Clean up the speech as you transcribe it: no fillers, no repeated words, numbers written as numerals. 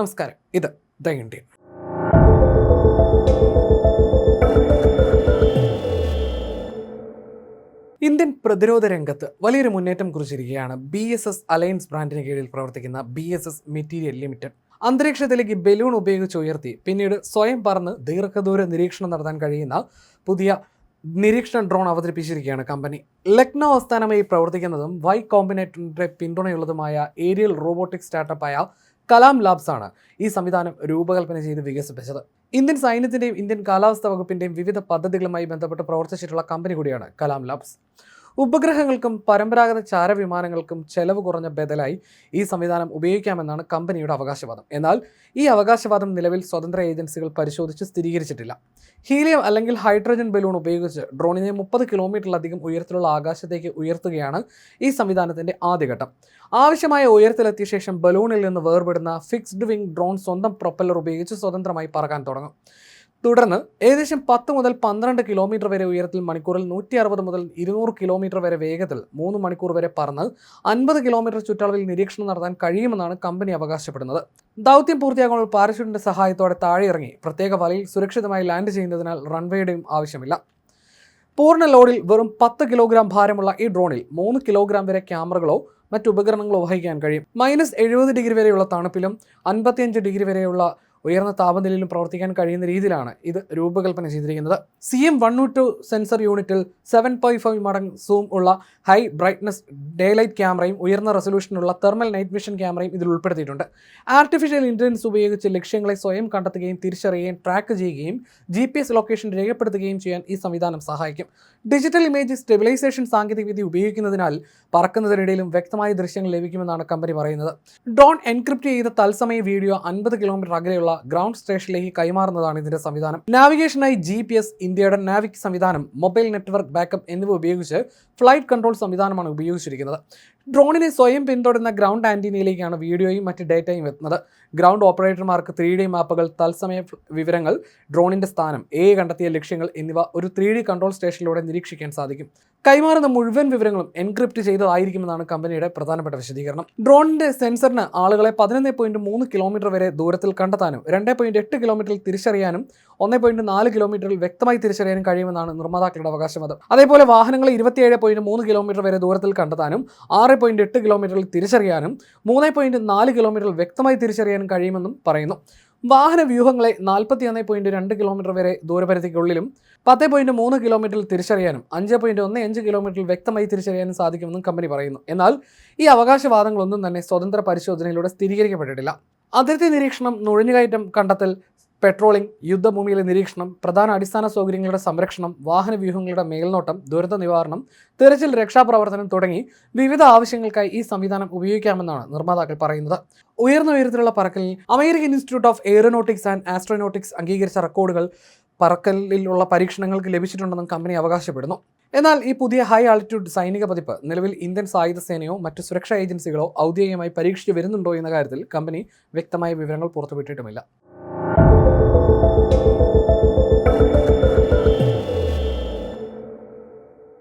നമസ്കാരം, ഇത് the Indian. Indian പ്രതിരോധ രംഗത്ത് വലിയൊരു മുന്നേറ്റം കുറിച്ചിരിക്കുകയാണ് BSS അലയൻസ് ബ്രാൻഡിന് കീഴിൽ പ്രവർത്തിക്കുന്ന BSS മെറ്റീരിയൽ ലിമിറ്റഡ്. അന്തരീക്ഷത്തിലേക്ക് ബലൂൺ ഉപയോഗിച്ച് ഉയർത്തി പിന്നീട് സ്വയം പറന്ന് ദീർഘദൂര നിരീക്ഷണം നടത്താൻ കഴിയുന്ന പുതിയ നിരീക്ഷണ ഡ്രോൺ അവതരിപ്പിച്ചിരിക്കുകയാണ് കമ്പനി. ലക്നൗ ആസ്ഥാനമായി പ്രവർത്തിക്കുന്നതും വൈ കോമ്പിനേറ്ററിന്റെ പിന്തുണയുള്ളതുമായ ഏരിയൽ റോബോട്ടിക് സ്റ്റാർട്ടപ്പായ കലാം ലാബ്സ് ആണ് ഈ സംവിധാനം രൂപകൽപ്പന ചെയ്ത് വികസിപ്പിച്ചത്. ഇന്ത്യൻ സൈന്യത്തിന്റെയും ഇന്ത്യൻ കാലാവസ്ഥാ വകുപ്പിന്റെയും വിവിധ പദ്ധതികളുമായി ബന്ധപ്പെട്ട് പ്രവർത്തിച്ചിട്ടുള്ള കമ്പനി കൂടിയാണ് കലാം ലാബ്സ്. ഉപഗ്രഹങ്ങൾക്കും പരമ്പരാഗത ചാരവിമാനങ്ങൾക്കും ചെലവ് കുറഞ്ഞ ബദലായി ഈ സംവിധാനം ഉപയോഗിക്കാമെന്നാണ് കമ്പനിയുടെ അവകാശവാദം. എന്നാൽ ഈ അവകാശവാദം നിലവിൽ സ്വതന്ത്ര ഏജൻസികൾ പരിശോധിച്ച് സ്ഥിരീകരിച്ചിട്ടില്ല. ഹീലിയം അല്ലെങ്കിൽ ഹൈഡ്രജൻ ബലൂൺ ഉപയോഗിച്ച് ഡ്രോണിനെ 30 കിലോമീറ്ററിലധികം ഉയരത്തിലുള്ള ആകാശത്തേക്ക് ഉയർത്തുകയാണ് ഈ സംവിധാനത്തിന്റെ ആദ്യഘട്ടം. ആവശ്യമായ ഉയരത്തിലെത്തിയ ശേഷം ബലൂണിൽ നിന്ന് വേർപെടുന്ന ഫിക്സ്ഡ് വിംഗ് ഡ്രോൺ സ്വന്തം പ്രൊപ്പല്ലർ ഉപയോഗിച്ച് സ്വതന്ത്രമായി പറക്കാൻ തുടങ്ങും. തുടർന്ന് ഏകദേശം 10 മുതൽ 12 കിലോമീറ്റർ വരെ ഉയരത്തിൽ മണിക്കൂറിൽ 160 മുതൽ 200 കിലോമീറ്റർ വരെ വേഗത്തിൽ 3 മണിക്കൂർ വരെ പറന്ന് 50 കിലോമീറ്റർ ചുറ്റളവിൽ നിരീക്ഷണം നടത്താൻ കഴിയുമെന്നാണ് കമ്പനി അവകാശപ്പെടുന്നത്. ദൗത്യം പൂർത്തിയാകുമ്പോൾ പാരഷൂട്ടിന്റെ സഹായത്തോടെ താഴെ ഇറങ്ങി പ്രത്യേക വലയിൽ സുരക്ഷിതമായി ലാൻഡ് ചെയ്യുന്നതിനാൽ റൺവേയുടെയും ആവശ്യമില്ല. പൂർണ്ണ ലോഡിൽ വെറും 10 കിലോഗ്രാം ഭാരമുള്ള ഈ ഡ്രോണിൽ 3 കിലോഗ്രാം വരെ ക്യാമറകളോ മറ്റു ഉപകരണങ്ങളോ വഹിക്കാൻ കഴിയും. -70 ഡിഗ്രി വരെയുള്ള തണുപ്പിലും 55 ഡിഗ്രി വരെയുള്ള ഉയർന്ന താപനിലയിലും പ്രവർത്തിക്കാൻ കഴിയുന്ന രീതിയിലാണ് ഇത് രൂപകൽപ്പന ചെയ്തിരിക്കുന്നത്. CM102 സെൻസർ യൂണിറ്റിൽ 7.5 മടങ്ങ് സൂം ഉള്ള ഹൈ ബ്രൈറ്റ്നസ് ഡേലൈറ്റ് ക്യാമറയും ഉയർന്ന റെസൊല്യൂഷനുള്ള തെർമൽ നൈറ്റ് വിഷൻ ക്യാമറയും ഇതിൽ ഉൾപ്പെടുത്തിയിട്ടുണ്ട്. ആർട്ടിഫിഷ്യൽ ഇന്റലിജൻസ് ഉപയോഗിച്ച് ലക്ഷ്യങ്ങളെ സ്വയം കണ്ടെത്തുകയും തിരിച്ചറിയുകയും ട്രാക്ക് ചെയ്യുകയും GPS ലൊക്കേഷൻ രേഖപ്പെടുത്തുകയും ചെയ്യാൻ ഈ സംവിധാനം സഹായിക്കും. ഡിജിറ്റൽ ഇമേജ് സ്റ്റെബിലൈസേഷൻ സാങ്കേതികവിദ്യ ഉപയോഗിക്കുന്നതിനാൽ പറക്കുന്നതിനിടയിലും വ്യക്തമായ ദൃശ്യങ്ങൾ ലഭിക്കുമെന്നാണ് കമ്പനി പറയുന്നത്. ഡ്രോൺ എൻക്രിപ്റ്റ് ചെയ്ത തത്സമയ വീഡിയോ 50 കിലോമീറ്റർ അകലെയുള്ള ഗ്രൗണ്ട് സ്റ്റേഷനിലേക്ക് കൈമാറുന്നതാണ് ഇതിന്റെ സംവിധാനം. നാവിഗേഷനായി GPS, ഇന്ത്യയുടെ നാവിക് സംവിധാനം, മൊബൈൽ നെറ്റ്വർക്ക് ബാക്കപ്പ് എന്നിവ ഉപയോഗിച്ച് ഫ്ലൈറ്റ് കൺട്രോൾ സംവിധാനമാണ് ഉപയോഗിച്ചിരിക്കുന്നത്. ഡ്രോണിനെ സ്വയം പിന്തുടരുന്ന ഗ്രൗണ്ട് ആന്റിനയിലേക്കാണ് വീഡിയോയും മറ്റ് ഡേറ്റയും എത്തുന്നത്. ഗ്രൗണ്ട് ഓപ്പറേറ്റർമാർക്ക് 3D മാപ്പുകൾ, തത്സമയ വിവരങ്ങൾ, ഡ്രോണിന്റെ സ്ഥാനം, കണ്ടെത്തിയ ലക്ഷ്യങ്ങൾ എന്നിവ ഒരു 3D കൺട്രോൾ സ്റ്റേഷനിലൂടെ നിരീക്ഷിക്കാൻ സാധിക്കും. കൈമാറുന്ന മുഴുവൻ വിവരങ്ങളും എൻക്രിപ്റ്റ് ചെയ്തതായിരിക്കുമെന്നാണ് കമ്പനിയുടെ പ്രധാനപ്പെട്ട വിശദീകരണം. ഡ്രോണിന്റെ സെൻസറിന് ആളുകളെ 11.3 കിലോമീറ്റർ വരെ ദൂരത്തിൽ കണ്ടെത്താനും 2.8 കിലോമീറ്ററിൽ തിരിച്ചറിയാനും 1.4 കിലോമീറ്ററിൽ വ്യക്തമായി തിരിച്ചറിയാനും കഴിയുമെന്നാണ് നിർമ്മാതാക്കളുടെ അവകാശവാദം. അതേപോലെ വാഹനങ്ങളെ 27.3 കിലോമീറ്റർ വരെ ദൂരത്തിൽ കണ്ടെത്താനും 6.8 കിലോമീറ്ററിൽ തിരിച്ചറിയാനും 3.4 കിലോമീറ്ററിൽ വ്യക്തമായി തിരിച്ചറിയാനും കഴിയുമെന്നും പറയുന്നു. വാഹന വ്യൂഹങ്ങളെ 41.2 കിലോമീറ്റർ വരെ ദൂരപരിധിക്കുള്ളിലും 10.3 കിലോമീറ്ററിൽ തിരിച്ചറിയാനും 5.15 കിലോമീറ്ററിൽ വ്യക്തമായി തിരിച്ചറിയാനും സാധിക്കുമെന്നും കമ്പനി പറയുന്നു. എന്നാൽ ഈ അവകാശവാദങ്ങളൊന്നും തന്നെ സ്വതന്ത്ര പരിശോധനയിലൂടെ സ്ഥിരീകരിക്കപ്പെട്ടിട്ടില്ല. അതിർത്തി നിരീക്ഷണം, നുഴഞ്ഞുകയറ്റം കണ്ടെത്തൽ, പെട്രോളിംഗ്, യുദ്ധഭൂമിയിലെ നിരീക്ഷണം, പ്രധാന അടിസ്ഥാന സൗകര്യങ്ങളുടെ സംരക്ഷണം, വാഹന വ്യൂഹങ്ങളുടെ മേൽനോട്ടം, ദുരന്ത നിവാരണം, തിരച്ചിൽ, രക്ഷാപ്രവർത്തനം തുടങ്ങി വിവിധ ആവശ്യങ്ങൾക്കായി ഈ സംവിധാനം ഉപയോഗിക്കാമെന്നാണ് നിർമ്മാതാക്കൾ പറയുന്നത്. ഉയർന്ന ഉയരത്തിലുള്ള പറക്കലിൽ American Institute of Aeronautics and Astronautics അംഗീകരിച്ച റെക്കോർഡുകൾ പറക്കലിലുള്ള പരീക്ഷണങ്ങൾക്ക് ലഭിച്ചിട്ടുണ്ടെന്നും കമ്പനി അവകാശപ്പെടുന്നു. എന്നാൽ ഈ പുതിയ ഹൈ ആൾട്ടിറ്റ്യൂഡ് സൈനിക പതിപ്പ് നിലവിൽ ഇന്ത്യൻ സായുധ സേനയോ മറ്റു സുരക്ഷാ ഏജൻസികളോ ഔദ്യോഗികമായി പരീക്ഷിച്ചു വരുന്നുണ്ടോ എന്ന കാര്യത്തിൽ കമ്പനി വ്യക്തമായ വിവരങ്ങൾ പുറത്തുവിട്ടിട്ടുമില്ല.